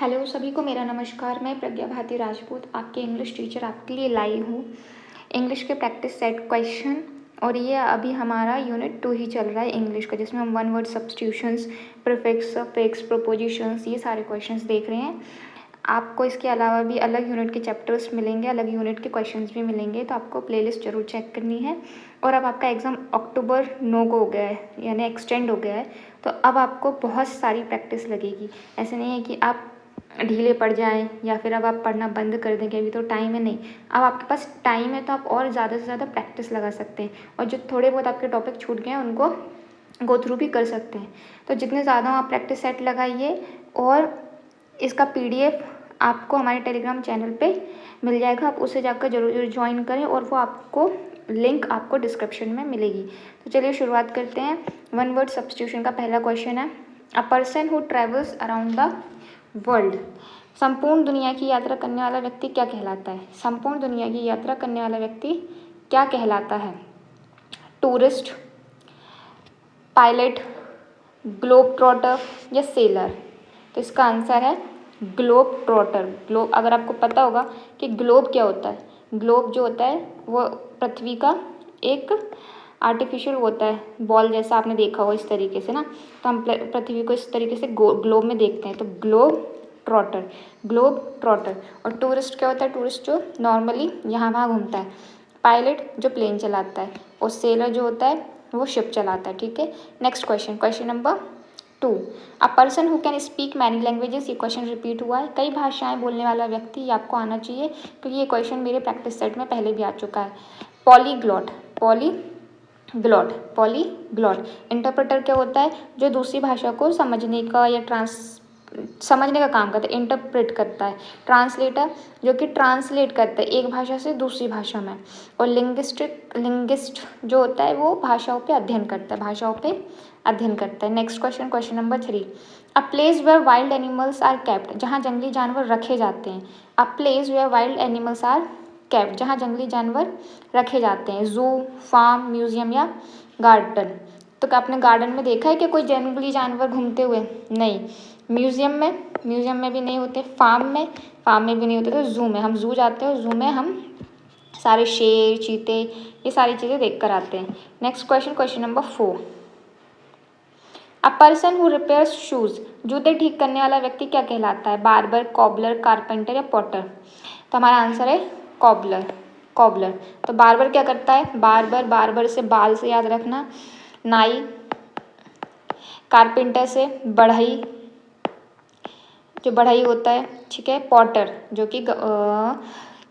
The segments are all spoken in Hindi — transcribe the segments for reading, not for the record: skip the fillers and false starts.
हेलो सभी को मेरा नमस्कार। मैं प्रज्ञा भारती राजपूत आपके इंग्लिश टीचर आपके लिए लाई हूँ इंग्लिश के प्रैक्टिस सेट क्वेश्चन। और ये अभी हमारा यूनिट 2 ही चल रहा है इंग्लिश का, जिसमें हम one word substitutions, prefix, suffix, propositions ये सारे क्वेश्चंस देख रहे हैं। आपको इसके अलावा भी अलग यूनिट के चैप्टर्स मिलेंगे, अलग यूनिट के क्वेश्चंस भी मिलेंगे, तो आपको प्लेलिस्ट जरूर चेक करनी है। और अब आपका एग्ज़ाम अक्टूबर 9 को हो गया है, यानी एक्सटेंड हो गया है, तो अब आपको बहुत सारी प्रैक्टिस लगेगी। ऐसे नहीं है कि आप ढीले पड़ जाएं या फिर अब आप पढ़ना बंद कर देंगे, अभी तो टाइम है। नहीं, अब आपके पास टाइम है तो आप और ज़्यादा से ज़्यादा प्रैक्टिस लगा सकते हैं, और जो थोड़े बहुत आपके टॉपिक छूट गए हैं उनको गो थ्रू भी कर सकते हैं। तो जितने ज़्यादा आप प्रैक्टिस सेट लगाइए, और इसका PDF आपको हमारे टेलीग्राम चैनल पे मिल जाएगा, आप उसे जाकर जरूर जरूर ज्वाइन करें, और वो आपको लिंक आपको डिस्क्रिप्शन में मिलेगी। तो चलिए शुरुआत करते हैं। वन वर्ड सब्स्टिट्यूशन का पहला क्वेश्चन है, a person who travels around the world. संपूर्ण दुनिया की यात्रा करने वाला व्यक्ति क्या कहलाता है? संपूर्ण दुनिया की यात्रा करने वाला व्यक्ति क्या कहलाता है? टूरिस्ट, पायलट, ग्लोब ट्रॉटर या सेलर? तो इसका आंसर है ग्लोब ट्रॉटर। ग्लोब, अगर आपको पता होगा कि ग्लोब क्या होता है, ग्लोब जो होता है वो पृथ्वी का एक आर्टिफिशियल होता है, बॉल जैसा, आपने देखा होगा इस तरीके से ना, तो हम पृथ्वी को इस तरीके से ग्लोब में देखते हैं, तो ग्लोब ट्रॉटर, ग्लोब ट्रॉटर। और टूरिस्ट क्या होता है? टूरिस्ट जो नॉर्मली यहाँ वहाँ घूमता है। पायलट जो प्लेन चलाता है, और सेलर जो होता है वो शिप चलाता है। ठीक है, next question, question number 2, a person who can speak many languages. ये क्वेश्चन रिपीट हुआ है, कई भाषाएं बोलने वाला व्यक्ति, ये आपको आना चाहिए क्योंकि ये क्वेश्चन मेरे प्रैक्टिस सेट में पहले भी आ चुका है। Polyglot, polyglot, polyglot. इंटरप्रेटर क्या होता है? जो दूसरी भाषा को समझने का या समझने का काम करता है, इंटरप्रेट करता है। ट्रांसलेटर जो कि ट्रांसलेट करता है एक भाषा से दूसरी भाषा में। और लिंग्विस्ट जो होता है वो भाषाओं पे अध्ययन करता है, भाषाओं पे अध्ययन करता है। Next question, question number 3, a place where wild animals are kept. जहाँ जंगली जानवर रखे जाते हैं। A place where wild animals are kept, जहाँ जंगली जानवर रखे जाते हैं। जू, फार्म, म्यूजियम या गार्डन? तो क्या आपने गार्डन में देखा है कि कोई जंगली जानवर घूमते हुए? नहीं। म्यूजियम में भी नहीं होते। फार्म में भी नहीं होते। तो जू में, हम जू जाते हैं, जू में हम सारे शेर, चीते, ये सारी चीज़ें देख कर आते हैं। Next question, question number 4, a person who repairs shoes. जूते ठीक करने वाला व्यक्ति क्या कहलाता है? बार्बर, कॉबलर, कारपेंटर या पॉटर? तो हमारा आंसर है कॉबलर, कॉबलर। तो बार्बर क्या करता है? बार्बर से बाल से याद रखना। नाई, कारपेंटर से बढ़ई, जो बढ़ई होता है। ठीक है, पॉटर जो कि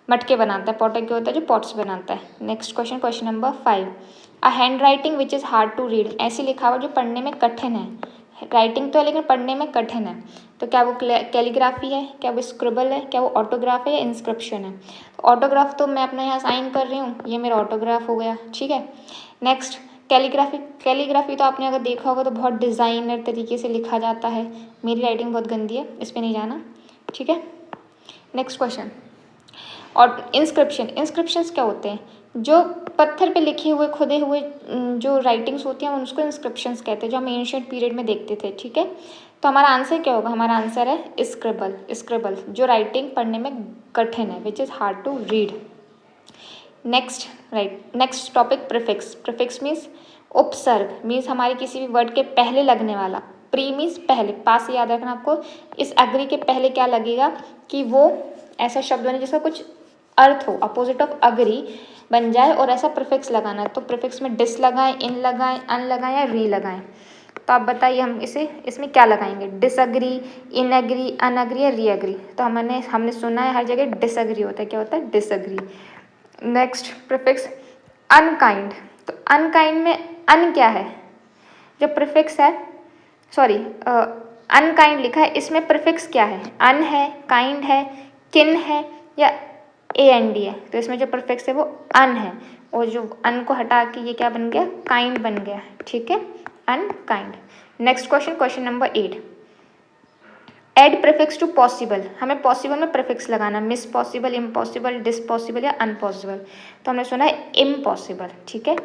मटके बनाता है। पॉटर क्या होता है? जो पॉट्स बनाता है। Next question, question number 5, a handwriting which is hard to read. ऐसी लिखावट जो पढ़ने में कठिन है। राइटिंग तो है लेकिन पढ़ने में कठिन है, तो क्या वो कैलीग्राफी है, क्या वो स्क्रिबल है, क्या वो ऑटोग्राफ है या इंस्क्रिप्शन है? ऑटोग्राफ तो मैं अपने यहाँ साइन कर रही हूँ, ये मेरा ऑटोग्राफ हो गया। ठीक है, नेक्स्ट कैलीग्राफी तो आपने अगर देखा होगा तो बहुत डिज़ाइनर तरीके से लिखा जाता है। मेरी राइटिंग बहुत गंदी है, इस पर नहीं जाना। ठीक है, नेक्स्ट क्वेश्चन, और इंस्क्रिप्शंस क्या होते हैं? जो पत्थर पे लिखे हुए, खुदे हुए जो राइटिंग्स होती हैं उसको इंस्क्रिप्शंस कहते हैं, जो हम एंशिएंट पीरियड में देखते थे। ठीक है, तो हमारा आंसर क्या होगा? हमारा आंसर है स्क्रिबल, जो राइटिंग पढ़ने में कठिन है, which is hard to read. Next topic, prefix means उपसर्ग, मीन्स हमारे किसी भी वर्ड के पहले लगने वाला। प्री मीन्स पहले, पास से याद रखना आपको। इस एग्री के पहले क्या लगेगा कि वो ऐसा शब्द बने जिसका कुछ अर्थ हो, अपोजिट ऑफ अग्री बन जाए, और ऐसा प्रीफिक्स लगाना है। तो प्रीफिक्स में डिस लगाएं, इन लगाएं, अन लगाएं या री लगाएं? तो आप बताइए हम इसमें क्या लगाएंगे? डिसअग्री, इन अग्री, अनअग्री या री अग्री? तो हमने सुना है हर जगह डिसअग्री होता है। क्या होता है? डिसअग्री। Next prefix unkind. तो अनकाइंड में अन क्या है? जो प्रीफिक्स है, सॉरी, अनकाइंड लिखा है, इसमें प्रीफिक्स क्या है? अन है, काइंड है, किन है या AND है? तो इसमें जो प्रीफिक्स है वो अन है, और जो अन को हटा के ये क्या बन गया? काइंड बन गया। ठीक है, unkind. Next question, question number 8, add prefix to possible. हमें पॉसिबल में प्रीफिक्स लगाना, मिस पॉसिबल, इम्पॉसिबल, डिसपॉसिबल या अनपॉसिबल? तो हमने सुना है इम्पॉसिबल। ठीक है,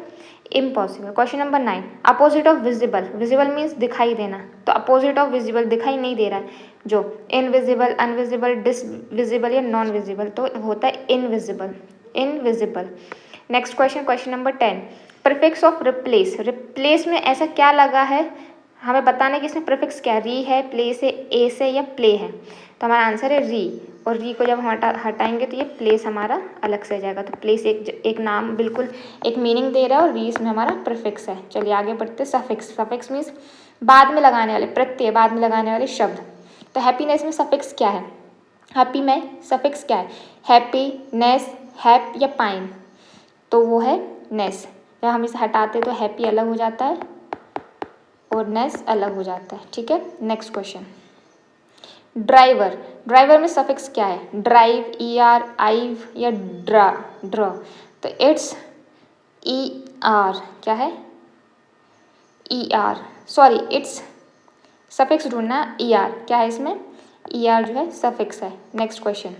impossible. Question number 9, opposite of visible. Visible means दिखाई देना, तो अपोजिट ऑफ विजिबल दिखाई नहीं दे रहा है, जो इनविजिबल, अनविजिबल, डिसविजिबल या नॉन विजिबल, तो होता है invisible, invisible. Next question, question number 10, prefix off replace. Replace में ऐसा क्या लगा है, हमें बताना है कि इसमें प्रीफिक्स क्या, री है, प्लेस है, एस है या प्ले है। तो हमारा आंसर है री, और री को जब हम हटाएंगे तो ये प्लेस हमारा अलग से जाएगा। तो प्लेस एक नाम बिल्कुल एक मीनिंग दे रहा है, और री इसमें हमारा प्रीफिक्स है। चलिए आगे बढ़ते हैं। सफिक्स, सफिक्स मीन्स बाद में लगाने वाले, प्रत्यय बाद में लगाने वाले शब्द। तो हैप्पीनेस में सफिक्स क्या है, हैप्पी में सफिक्स क्या है, हैप्पी, नेस, हैप या पाइन, तो वो है नेस। जब हम इसे हटाते तो हैप्पी अलग हो जाता है और नेस अलग हो जाता है, ठीक है। नेक्स्ट क्वेश्चन, ड्राइवर, ड्राइवर में सफिक्स क्या है, ड्राइव, ई आर, आइव या ड्रा, ड्र, तो इट्स ई आर, क्या है, E R, sorry it's suffix ढूंढना, ई आर, क्या है इसमें, ई आर जो है सफिक्स है। Next question,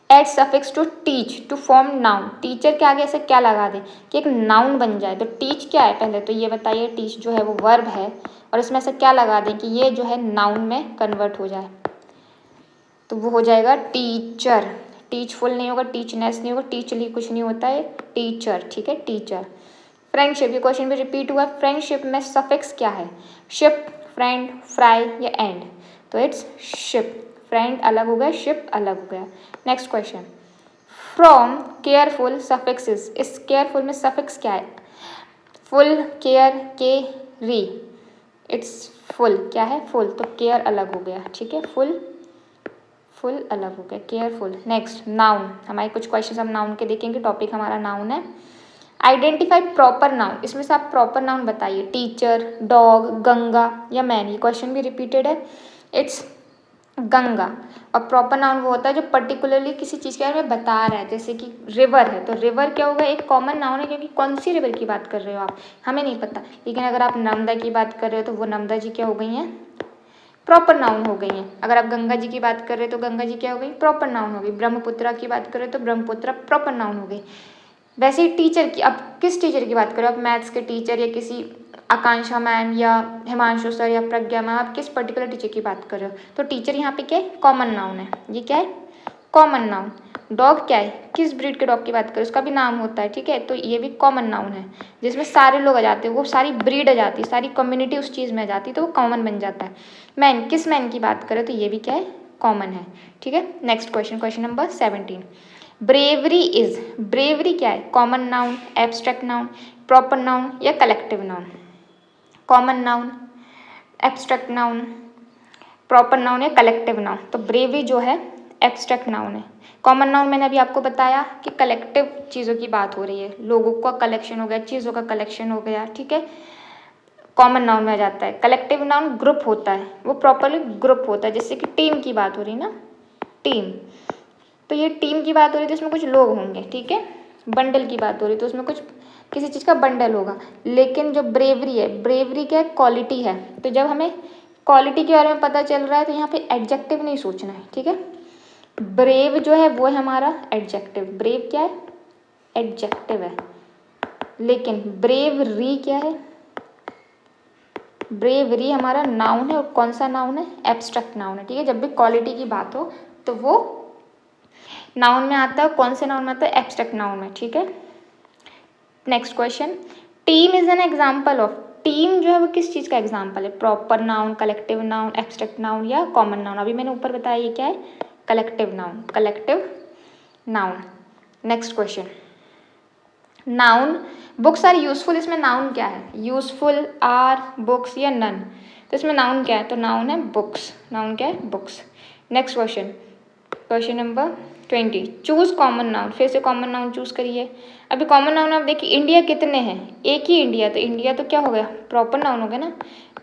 add suffix to teach to form noun. Teacher के आगे ऐसे क्या लगा दें कि एक नाउन बन जाए। तो टीच क्या है, पहले तो ये बताइए, टीच जो है वो वर्ब है, और इसमें ऐसा क्या लगा दें कि ये जो है नाउन में कन्वर्ट हो जाए, तो वो हो जाएगा टीचर। टीचफुल नहीं होगा, टीचनेस नहीं होगा, टीचली कुछ नहीं होता है, टीचर, ठीक है, टीचर। फ्रेंडशिप, ये क्वेश्चन भी रिपीट हुआ, फ्रेंडशिप में सफिक्स क्या है, शिप, फ्रेंड, फ्राई या एंड, तो इट्स शिप। फ्रेंड अलग हो गया, शिप अलग हो गया। Next question, from careful suffixes. इस केयरफुल में सफिक्स क्या है, फुल, केयर, के, री, इट्स फुल, क्या है, फुल, तो केयर अलग हो गया, ठीक है, फुल, फुल अलग हो गया, केयरफुल। नेक्स्ट, नाउन, हमारे कुछ क्वेश्चन हम नाउन के देखेंगे, टॉपिक हमारा नाउन है। आइडेंटिफाई प्रॉपर नाउन, इसमें से आप प्रॉपर नाउन बताइए, टीचर, डॉग, गंगा या मैन, ये क्वेश्चन भी रिपीटेड है, इट्स गंगा। और प्रॉपर नाउन वो होता है जो पर्टिकुलरली किसी चीज़ के बारे में बता रहा है, जैसे कि रिवर है, तो रिवर क्या होगा, एक कॉमन नाउन है, क्योंकि कौन सी रिवर की बात कर रहे हो आप, हमें नहीं पता। लेकिन अगर आप नर्मदा की बात कर रहे हो तो वो नर्मदा जी क्या हो गई हैं, प्रॉपर नाउन हो गई हैं। अगर आप गंगा जी की बात कर रहे हो तो गंगा जी क्या हो गई, प्रॉपर नाउन हो गई। ब्रह्मपुत्रा की बात कर रहे हो तो ब्रह्मपुत्रा प्रॉपर नाउन हो गई। वैसे ही टीचर की, अब किस टीचर की बात करो, आप मैथ्स के टीचर या किसी आकांक्षा मैम या हिमांशु सर या प्रज्ञा मैम, आप किस पर्टिकुलर टीचर की बात कर रहे हो, तो टीचर यहाँ पे क्या है, कॉमन नाउन है, ये क्या है, कॉमन नाउन। डॉग क्या है, किस ब्रीड के डॉग की बात करें, उसका भी नाम होता है, ठीक है, तो ये भी कॉमन नाउन है, जिसमें सारे लोग आ जाते हैं, वो सारी ब्रीड आ जाती है, सारी कम्युनिटी उस चीज़ में आ जाती है, तो वो कॉमन बन जाता है। मैन, किस मैन की बात करें, तो ये भी क्या है, कॉमन है, ठीक है। Next question, question number 17, bravery is, bravery क्या है, common noun, abstract noun, proper noun या collective noun, common noun, abstract noun, proper noun या कलेक्टिव नाउन। तो ब्रेवरी जो है एब्स्ट्रैक्ट नाउन है। कॉमन नाउन मैंने अभी आपको बताया कि कलेक्टिव चीज़ों की बात हो रही है, लोगों का कलेक्शन हो गया, चीज़ों का कलेक्शन हो गया, ठीक है, कॉमन नाउन में आ जाता है। कलेक्टिव नाउन ग्रुप होता है, वो प्रॉपरली ग्रुप होता है, जैसे कि टीम की बात हो रही है ना, टीम, तो ये टीम की बात हो रही है तो इसमें कुछ लोग होंगे, ठीक है। बंडल की बात हो रही है तो उसमें कुछ किसी चीज़ का बंडल होगा। लेकिन जो ब्रेवरी है, ब्रेवरी क्या क्वालिटी है, तो जब हमें क्वालिटी के बारे में पता चल रहा है तो यहाँ पे एडजेक्टिव नहीं सोचना है, ठीक है। ब्रेव जो है वो है हमारा एडजेक्टिव, ब्रेव क्या है, एडजेक्टिव है। लेकिन ब्रेवरी क्या है, ब्रेवरी हमारा नाउन है, और कौन सा नाउन है, एब्स्ट्रैक्ट नाउन है, ठीक है। जब भी क्वालिटी की बात हो तो वो नाउन में आता है, कौन से नाउन में आता है, एब्स्ट्रैक्ट नाउन में, ठीक है। Next question, team is an example of, team जो है वो किस चीज़ का एग्जाम्पल है, proper noun, collective noun, abstract noun या कॉमन नाउन। अभी मैंने ऊपर बताया ये क्या है, collective noun, collective noun. Next question, noun, books are useful, इसमें नाउन क्या है, यूजफुल, आर, बुक्स या नन, तो इसमें नाउन क्या है, तो नाउन है बुक्स, नाउन क्या है, books. Next question, question number 20, choose common noun, फिर से कॉमन नाउन चूज करिए। अभी कॉमन नाउन आप देखिए, इंडिया कितने हैं, एक ही इंडिया, तो इंडिया तो क्या हो गया, प्रॉपर नाउन हो गया ना,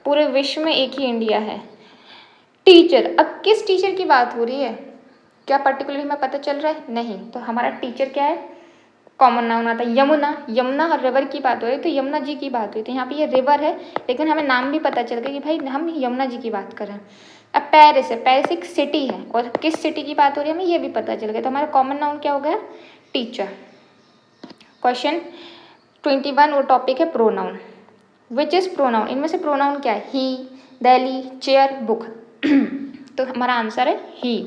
पूरे विश्व में एक ही इंडिया है। टीचर, अब किस टीचर की बात हो रही है, क्या पर्टिकुलरली हमें पता चल रहा है, नहीं, तो हमारा टीचर क्या है, कॉमन नाउन आता है। यमुना, यमुना और रिवर की बात हो रही है तो यमुना जी की बात हुई, तो यहाँ पे ये रिवर है, लेकिन हमें नाम भी पता चल गया कि भाई हम यमुना जी की बात कर रहे हैं। अब पेरिस है, पेरिस एक सिटी है, और किस सिटी की बात हो रही है हमें ये भी पता चल गया, तो हमारा कॉमन नाउन क्या हो गया, टीचर। क्वेश्चन 21 वो टॉपिक है प्रोनाउन, विच इज प्रोनाउन, इनमें से प्रोनाउन क्या है, ही, दिल्ली, चेयर, बुक। तो हमारा आंसर है ही।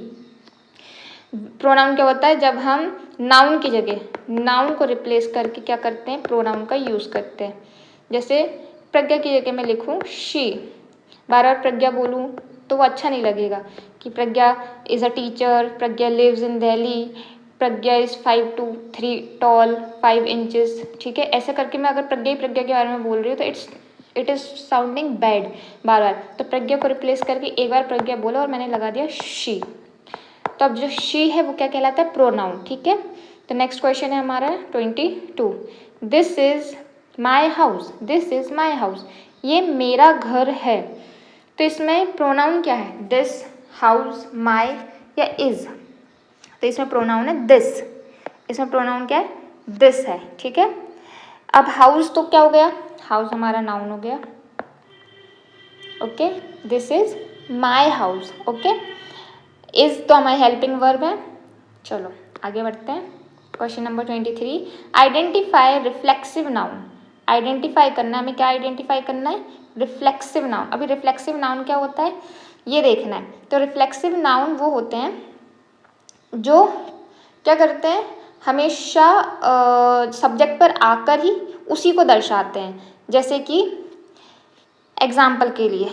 प्रोनाउन क्या होता है? जब हम नाउन की जगह नाउन को रिप्लेस करके क्या करते हैं? प्रोनाउन का यूज़ करते हैं। जैसे प्रज्ञा की जगह मैं लिखूँ शी, बार बार प्रज्ञा बोलूँ तो वो अच्छा नहीं लगेगा कि Pragya is a teacher, Pragya lives in Delhi, Pragya is 5 to 3 tall, 5 inches. ठीक है, ऐसे करके मैं अगर प्रज्ञा ही प्रज्ञा के बारे में बोल रही हूँ तो इट इज़ साउंडिंग बैड बार बार। तो प्रज्ञा को रिप्लेस करके एक बार प्रज्ञा बोला और मैंने लगा दिया शी। तो अब जो शी है वो क्या कहलाता है? प्रोनाउन। ठीक है, तो नेक्स्ट क्वेश्चन है हमारा 22। This is my house, this is my house, ये मेरा घर है। तो इसमें प्रोनाउन क्या है? दिस, हाउस, माई या इज? तो इसमें प्रोनाउन है दिस। इसमें प्रोनाउन क्या है? दिस है। ठीक है, अब हाउस तो क्या हो गया? हाउस हमारा नाउन हो गया। Okay, this is my house. Okay, is तो हमारी हेल्पिंग वर्ब है। चलो आगे बढ़ते हैं। Question number 23, identify reflexive noun. Identify करना है, हमें क्या आइडेंटिफाई करना है? Reflexive noun. अभी रिफ्लेक्सिव नाउन क्या होता है ये देखना है। तो रिफ्लेक्सिव नाउन वो होते हैं जो क्या करते हैं? हमेशा सब्जेक्ट पर आकर ही उसी को दर्शाते हैं। जैसे कि एग्जाम्पल के लिए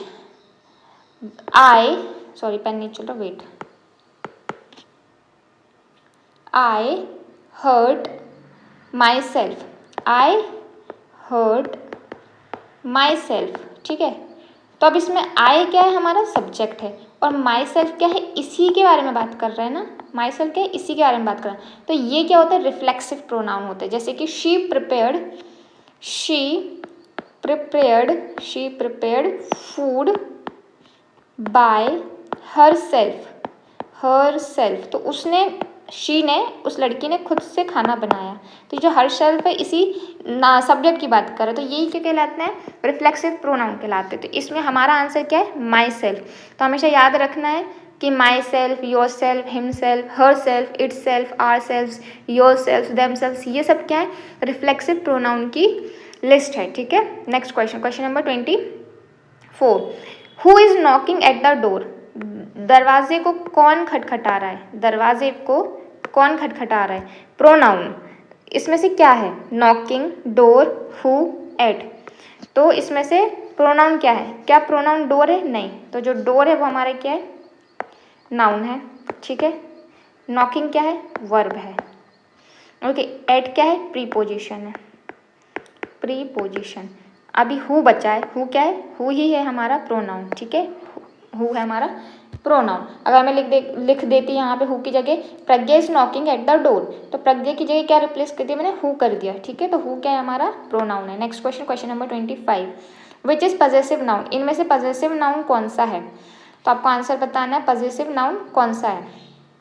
सॉरी पेन नहीं चल रहा, wait. I hurt myself, I hurt myself। ठीक है, तो अब इसमें I क्या है? हमारा सब्जेक्ट है और myself क्या है? इसी के बारे में बात कर रहे हैं ना। myself क्या है? इसी के बारे में बात कर रहे हैं। तो ये क्या होता है? रिफ्लेक्सिव प्रोनाउन होते हैं। जैसे कि she prepared food by herself। तो उसने, शी ने, उस लड़की ने खुद से खाना बनाया। तो जो हर सेल्फ है इसी सब्जेक्ट की बात कर रहे हैं। तो यही क्या कहलाते हैं? रिफ्लेक्सिव प्रोनाउन कहलाते हैं। तो इसमें हमारा आंसर क्या है? Myself. तो हमेशा याद रखना है कि myself, yourself, himself, herself, itself, ourself, yourself, themself, ये सब क्या है? रिफ्लेक्सिव प्रोनाउन की लिस्ट है। ठीक है, next question, question number 24, who is knocking at the door. दरवाजे को कौन खटखटा रहा है? दरवाजे को कौन खटखटा रहा है? प्रोनाउन। इसमें से क्या है? Knocking, door, who, at. तो इसमें से प्रोनाउन क्या है? क्या प्रोनाउन डोर है? नहीं। तो जो डोर है वो हमारे क्या है? नाउन है। ठीक है, नॉकिंग क्या है? वर्ब है। ओके, एट क्या है? प्रीपोजिशन है, प्रीपोजिशन। अभी हु बचा है। हु क्या है? हु ही है हमारा प्रोनाउन। ठीक है, हु है हमारा प्रोनाउन। अगर मैं लिख देती यहाँ पे हु की जगह Pragya is knocking at the door, तो प्रज्ञा की जगह क्या रिप्लेस कर दिया मैंने? हु कर दिया। ठीक है, तो हु क्या है? हमारा प्रोनाउन है। Next question, question number 25, which is possessive noun. इनमें से पजेसिव नाउन कौन सा है? तो आपको आंसर बताना है पजेसिव नाउन कौन सा है।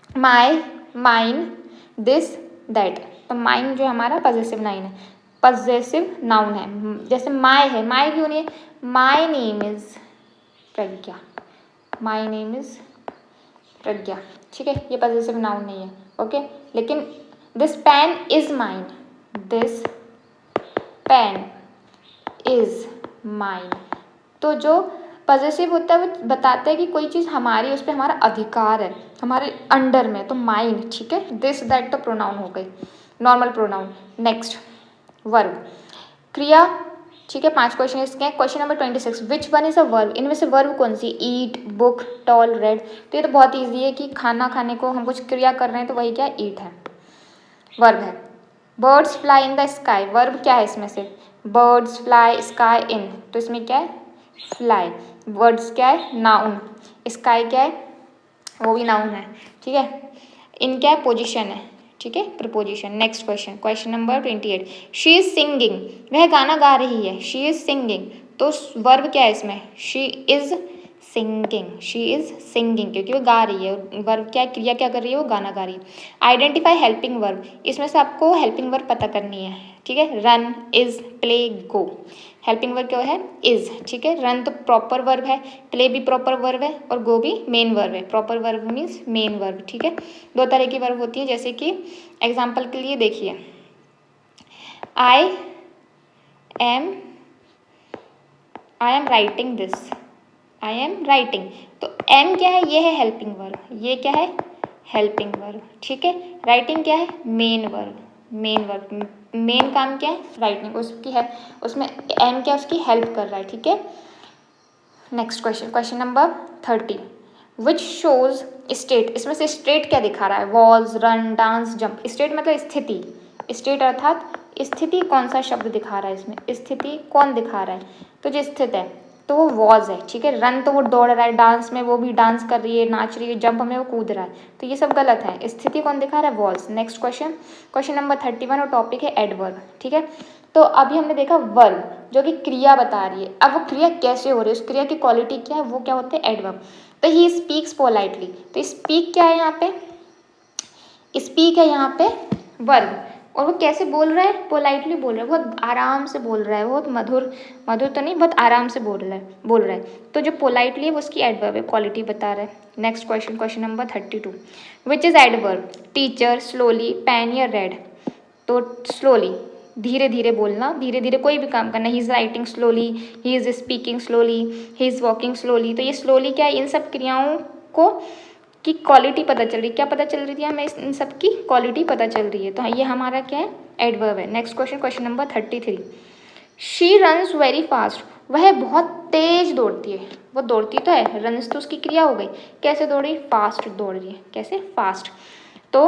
My, mine, this, that. तो माइन जो हमारा पजेसिव नाउन है, पजेसिव नाउन है। जैसे माई है, माई क्यों नहीं है? My name is Pragya, my name is Pragya. ठीक है, ये पजेसिव नाउन नहीं है। ओके, लेकिन this pen is mine, this pen is mine. तो जो पजेसिव होता है वो बताता है कि कोई चीज़ हमारी, उस पर हमारा अधिकार है, हमारे अंडर में। तो माइन। ठीक है, दिस दैट तो प्रोनाउन हो गई, नॉर्मल प्रोनाउन। नेक्स्ट वर्ब, क्रिया। ठीक है, 5 क्वेश्चन इसके हैं। Question number 26, which one is a verb. इनमें से वर्ब कौन सी? ईट, बुक, टॉल, रेड। तो ये तो बहुत ईजी है कि खाना खाने को हम कुछ क्रिया कर रहे हैं तो वही क्या है? ईट है, वर्ब है। Birds fly in the sky, verb क्या है इसमें से? बर्ड्स फ्लाई स्काई इन, तो इसमें क्या है? फ्लाई। बर्ड्स क्या है? नाउन। स्काई क्या है? वो भी नाउन है। ठीक है, इन क्या है? पोजिशन है। ठीक है, preposition. Next question, question number 28, she is singing, वह गाना गा रही है। शी इज सिंगिंग, तो वर्ब क्या है इसमें? She is singing, she is singing, क्योंकि वो गा रही है। वर्ब क्या है? क्रिया क्या कर रही है? वो गाना गा रही है। आइडेंटिफाई हेल्पिंग वर्ब, इसमें से आपको हेल्पिंग वर्ब पता करनी है। ठीक है, run, is, play, go. Helping verb क्या है? इज। ठीक है, रन तो प्रॉपर वर्ब है, प्ले भी प्रॉपर वर्ब है और गो भी मेन वर्ब है। Proper verb means main verb. ठीक है, 2 तरह की वर्ब होती है। जैसे कि एग्जाम्पल के लिए देखिए, I am writing this, I am writing. तो एम क्या है, ये है हेल्पिंग वर्ब, ये क्या है हेल्पिंग वर्ब, ठीक है। राइटिंग क्या है main verb, main verb, main काम क्या है राइटिंग, उसकी है, उसमें एम क्या उसकी हेल्प कर रहा है, ठीक है। Next question, question number 30, which shows state, इसमें से स्टेट क्या दिखा रहा है, was, run, dance, jump. State मतलब स्थिति, स्टेट अर्थात स्थिति, कौन सा शब्द दिखा रहा है इसमें, स्थिति कौन दिखा रहा है, तो जो स्थित है तो वो वॉज है, ठीक है। रन तो वो दौड़ रहा है, डांस में वो भी डांस कर रही है, नाच रही है, जंप में वो कूद रहा है, तो ये सब गलत है, स्थिति कौन दिखा रहा है was. Next question, question number 31 और टॉपिक है एडवर्ब, ठीक है। तो अभी हमने देखा वर्ब जो कि क्रिया बता रही है, अब वो क्रिया कैसे हो रही है, उस क्रिया की क्वालिटी क्या है, वो क्या होते हैं एडवर्ब। तो ही स्पीक्स पोलाइटली, तो स्पीक क्या है यहाँ पे, स्पीक है यहाँ पे वर्ब, और वो कैसे बोल रहा है पोलाइटली बोल रहा है, बहुत आराम से बोल रहा है, बहुत मधुर, मधुर तो नहीं, बहुत आराम से बोल रहा है। तो जो पोलाइटली है वो उसकी एडवर्ब है, क्वालिटी बता रहा है। Next question, question number 32, which is adverb, teacher, slowly, pen या रेड। तो स्लोली धीरे धीरे बोलना, धीरे धीरे कोई भी काम करना, he is writing slowly, he is speaking slowly, he is walking slowly. तो ये स्लोली क्या है, इन सब क्रियाओं को की क्वालिटी पता चल रही, क्या पता चल रही थी हमें, इन सब की क्वालिटी पता चल रही है, तो ये हमारा क्या है एडवर्ब है। Next question, question number 33, she runs very fast, वह बहुत तेज दौड़ती है, वो दौड़ती तो है, रन्स तो उसकी क्रिया हो गई, कैसे दौड़ रही, फास्ट दौड़ रही है, कैसे फास्ट, तो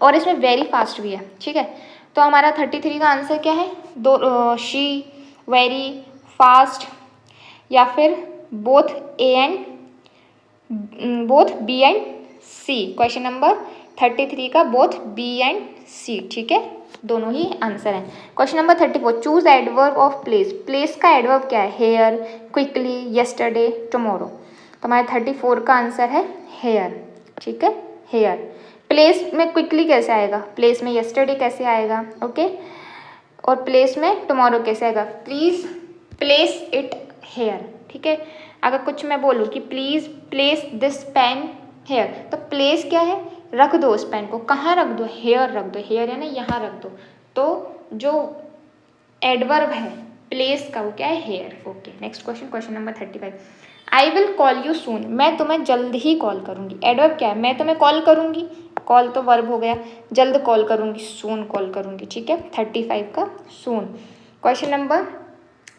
और इसमें वेरी फास्ट भी है, ठीक है। तो हमारा 33 का आंसर क्या है, दो, शी, वेरी, फास्ट, या फिर both A and both B and C. Question number 33 का बोथ बी एंड सी, ठीक है, दोनों ही आंसर हैं। Question number 34, choose adverb of place, place का एडवर्ब क्या है, हेयर, क्विकली, येस्टरडे, टुमारो। तो हमारे 34 का आंसर है हेयर, ठीक है, हेयर। प्लेस में क्विकली कैसे आएगा, प्लेस में येस्टरडे कैसे आएगा, ओके, और प्लेस में टुमारो कैसे आएगा, प्लीज प्लेस इट हेयर, ठीक है। अगर कुछ मैं बोलूँ कि please place this pen here, तो प्लेस क्या है, रख दो उस पेन को, कहाँ रख दो, हेयर रख दो, हेयर है ना यहाँ रख दो, तो जो एडवर्ब है प्लेस का वो क्या है here, okay. Next question, question number 35, I will call you soon, मैं तुम्हें जल्द ही कॉल करूंगी। एडवर्ब क्या है, मैं तुम्हें कॉल करूंगी, कॉल तो वर्ब हो गया, जल्द कॉल करूंगी, सून कॉल करूंगी, ठीक है। 35 का सून। क्वेश्चन नंबर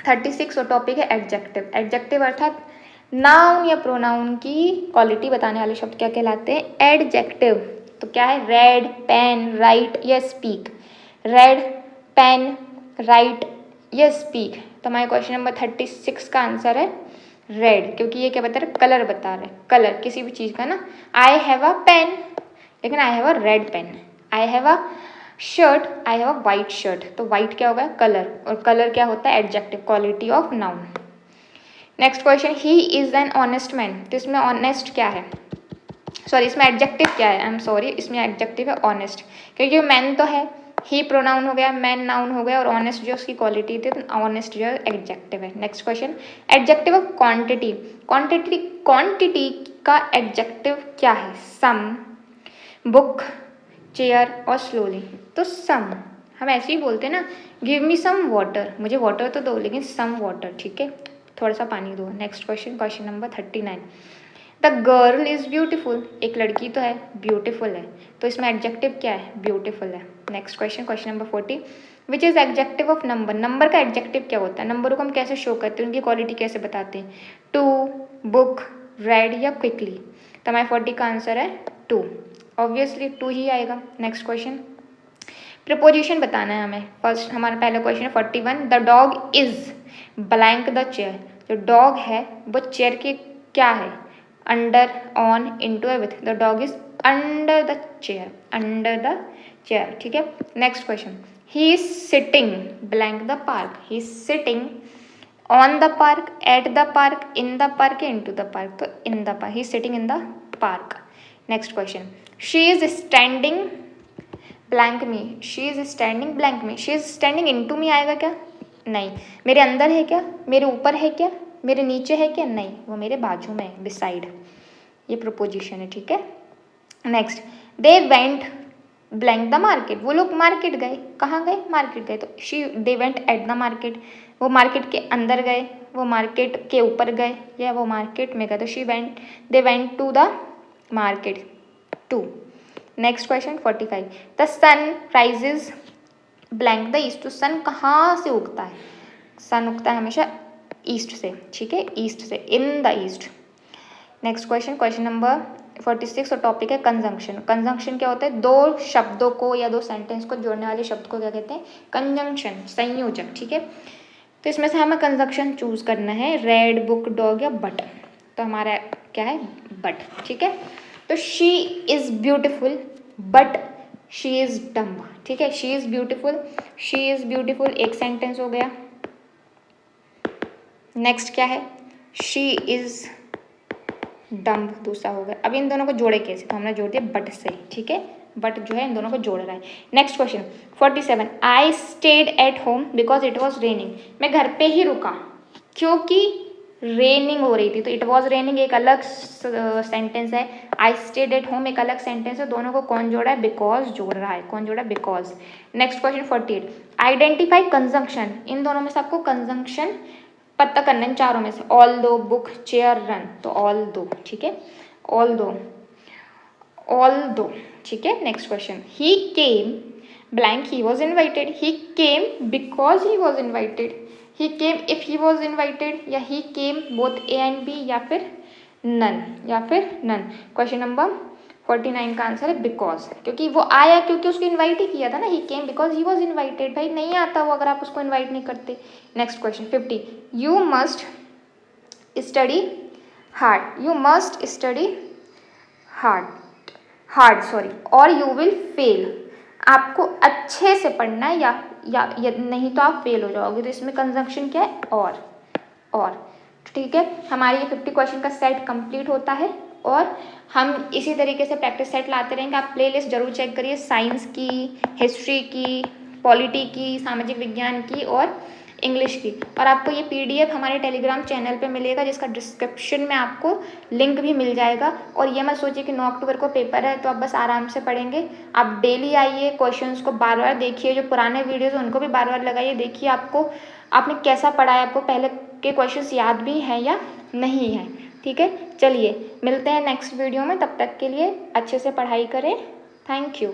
36 और टॉपिक है एडजेक्टिव, एडजेक्टिव अर्थात नाउन या प्रोनाउन की क्वालिटी बताने वाले शब्द क्या कहलाते हैं एडजेक्टिव। तो क्या है, रेड, पेन, राइट या स्पीक, रेड, पेन, राइट या स्पीक। तो हमारे क्वेश्चन नंबर 36 का आंसर है रेड, क्योंकि ये क्या बता रहे, कलर बता रहे, कलर किसी भी चीज़ का ना। आई हैव अ पेन, लेकिन I have a red pen, I have a shirt, I have a white shirt, तो वाइट क्या होगा कलर, और कलर क्या होता है adjective, quality of noun. Next question, he is an honest man, तो इसमें ऑनेस्ट क्या है, सॉरी इसमें एडजेक्टिव क्या है, आई एम सॉरी, इसमें एडजेक्टिव है ऑनेस्ट, क्योंकि मैन तो है, ही प्रोनाउन हो गया, मैन नाउन हो गया, और ऑनेस्ट जो उसकी क्वालिटी थी, तो ऑनेस्ट जो एडजेक्टिव है। Next question, adjective of quantity, quantity, quantity का एडजेक्टिव क्या है, सम, बुक, चेयर और स्लोली। तो सम हम ऐसे ही बोलते हैं ना, गिव मी सम वाटर, मुझे वाटर तो दो लेकिन सम वाटर, ठीक है, थोड़ा सा पानी दो। Next question, question number 39, the girl is beautiful, एक लड़की तो है ब्यूटीफुल है, तो इसमें एडजेक्टिव क्या है ब्यूटीफुल है। Next question, question number 40, which is adjective of number, number का एडजेक्टिव क्या होता है, नंबरों को हम कैसे शो करते हैं, उनकी क्वालिटी कैसे बताते हैं, टू, बुक, रेड या क्विकली। तो हमारे 40 का आंसर है टू, ऑब्वियसली टू ही आएगा। नेक्स्ट क्वेश्चन, प्रिपोजिशन बताना है हमें। फर्स्ट हमारा पहला क्वेश्चन है 41, the dog is blank the chair, जो डॉग है वो चेयर के क्या है, अंडर, ऑन, इनटू या with, the dog is under the chair, under the chair, ठीक है। Next question, he is sitting blank the park, he is sitting on the park, at the park, in the park, into the park, तो in the park, he is sitting in the park. Next question, she is standing blank me, she is standing blank me, she is standing into me आएगा क्या, नहीं, मेरे अंदर है क्या, मेरे ऊपर है क्या, मेरे नीचे है क्या, नहीं, वो मेरे बाजू में है, बिसाइड, ये प्रोपोजिशन है, ठीक है। Next, they went blank the market, वो लोग मार्केट गए, कहाँ गए मार्केट गए, तो she they went at the market, वो मार्केट के अंदर गए, वो मार्केट के ऊपर गए, या वो मार्केट में गए। तो they went to the market too. Next question 45, the sun rises blank the east. तो सन कहाँ से उगता है? सन उगता है हमेशा ईस्ट से, ठीक है, ईस्ट से, in the east. Next question number 46 और टॉपिक है कंजंक्शन। कंजंक्शन क्या होता है? दो शब्दों को या दो सेंटेंस को जोड़ने वाले शब्द को क्या कहते हैं? कंजंक्शन, संयोजक, ठीक है। तो इसमें से हमें कंजंक्शन चूज करना है, रेड, बुक, डॉग या बट। तो हमारा क्या है? बट, ठीक है। तो she is beautiful but she is dumb, ठीक है। शी इज ब्यूटिफुल एक सेंटेंस हो गया। नेक्स्ट क्या है? शी इज डम्ब दूसरा हो गया। अब इन दोनों को जोड़े कैसे? तो हमने जोड़ दिया बट से, ठीक है। बट जो है इन दोनों को जोड़ रहा है। Next question 47, I stayed at home because it was raining. मैं घर पे ही रुका क्योंकि रेनिंग हो रही थी। तो इट वॉज रेनिंग एक अलग सेंटेंस है, आई स्टेड एट होम एक अलग सेंटेंस है। दोनों को कौन जोड़ा है? बिकॉज जोड़ रहा है। कौन जोड़ा? Because. Next question 48, identify conjunction. इन दोनों में से आपको कंजंक्शन पता करना है, चारों में से। ऑल दो, बुक, चेयर, रन। तो ऑल दो, ठीक है, ऑल दो, ठीक है। Next question, he came blank he was invited. He came because he was invited, he came if he was invited, या ही केम बोथ ए एंड बी, या फिर नन, क्वेश्चन नंबर 49 का आंसर है बिकॉज, क्योंकि वो आया क्योंकि उसको इन्वाइट ही किया था ना। He came because he was invited. भाई नहीं आता वो अगर आप उसको इन्वाइट नहीं करते। Next question 50, you must study hard. You must study hard sorry, और यू विल फेल। आपको अच्छे से पढ़ना है या नहीं तो आप फेल हो जाओगे। तो इसमें कंजंक्शन क्या है? और, ठीक है। हमारे ये 50 क्वेश्चन का सेट कंप्लीट होता है और हम इसी तरीके से प्रैक्टिस सेट लाते रहेंगे। आप प्लेलिस्ट जरूर चेक करिए, साइंस की, हिस्ट्री की, पॉलिटी की, सामाजिक विज्ञान की और इंग्लिश की। और आपको ये पीडीएफ हमारे टेलीग्राम चैनल पे मिलेगा, जिसका डिस्क्रिप्शन में आपको लिंक भी मिल जाएगा। और ये मत सोचिए कि 9 अक्टूबर को पेपर है तो आप बस आराम से पढ़ेंगे। आप डेली आइए, क्वेश्चंस को बार बार देखिए, जो पुराने वीडियोस हैं उनको भी बार बार लगाइए, देखिए आपने कैसा पढ़ा है, आपको पहले के क्वेश्चंस याद भी हैं या नहीं है, ठीक है। चलिए मिलते हैं नेक्स्ट वीडियो में, तब तक के लिए अच्छे से पढ़ाई करें। Thank you.